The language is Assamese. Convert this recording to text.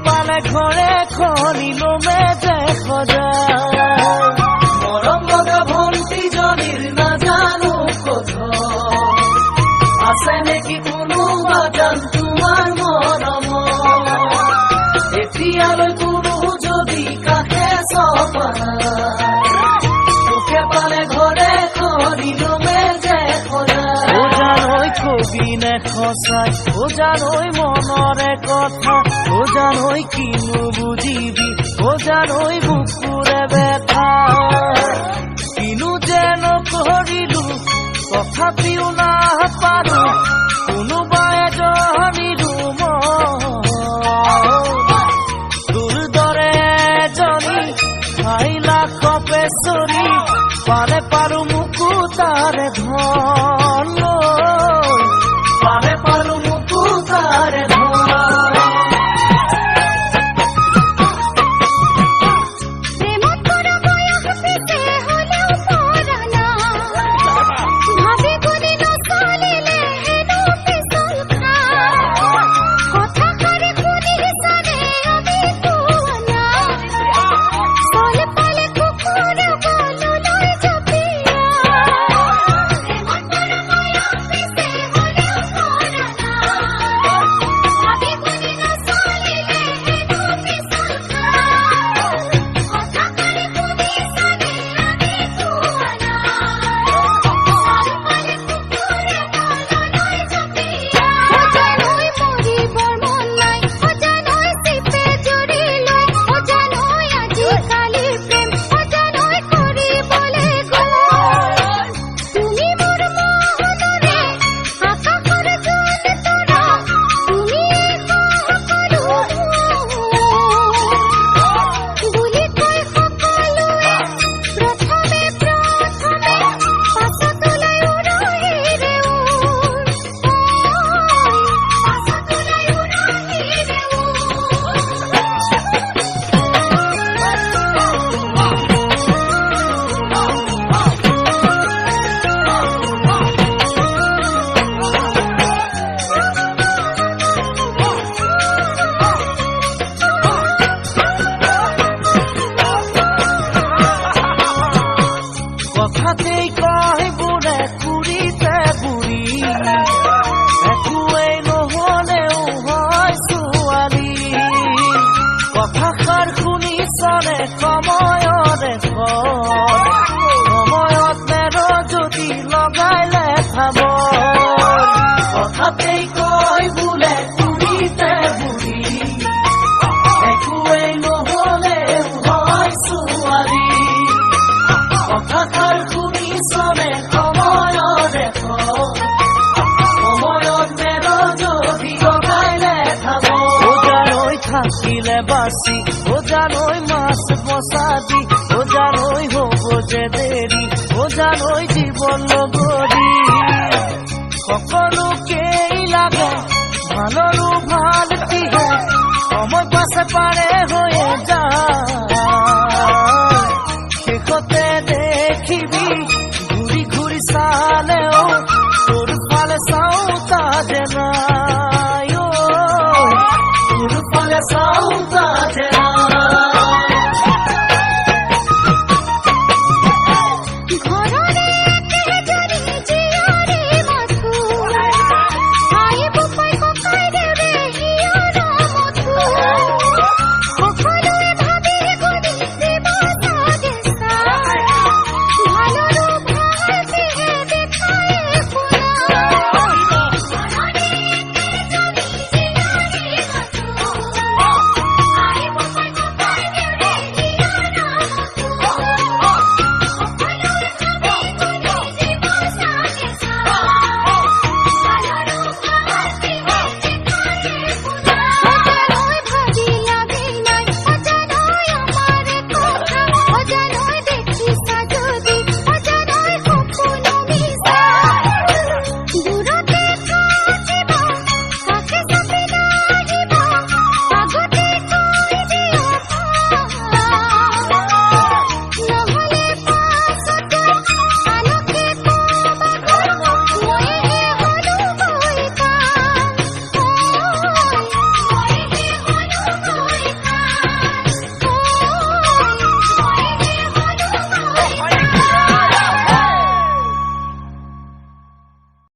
পালে ঘৰে খনিলমে যে সজায় মৰম লগা ভণ্টিজনীৰ নাজানো কথা আছে নেকি কোনোবা গান তোমাৰ মৰম এতিয়ালৈ কোনো যদি কাষে চপা তোকে পালে ঘৰে খনিলমে যে সজায় জানৈ কবি নে সঁচাই জানৈ মনৰে কথা জানৈ কিনো বুজিবি জানৈ বুকুৰে ব্যথা কিনো যে নকৰিলো তথাপিও নাপাৰো কোনোবা এজনীৰো তোৰ দৰে এজনী খাইলা কপেচৰি পালে পাৰো মোকো তাৰে ধন পালে পাৰো মোকো তাৰে ধন কথাতেই কয় বুঢ়ে কুৰিতে বুঢ়ী একোৱেই নহলেও হয় ছোৱালী কথাষাৰ শুনিছনে সময়ৰে সময়ত মেৰ যদি লগাইলে খাব কথাতেই কয় বোলে কুৰিতে বুঢ়ী একোৱেই নহলেও হয় ছোৱালী কথাষাৰ শুনিছনে সময়ৰে সময়ত মেৰ যদি লগাইলে খাব জানৈ থাকিলে বাচি জানৈ মাছ বচাবি জানৈ হ'ব যে দেৰি জানৈ জীৱন নগৰি সকলোকেই লাগে ভালৰো ভাল কিহে সময় পাছে পাৰে হৈয়ে যায় শেষতে দেখিবি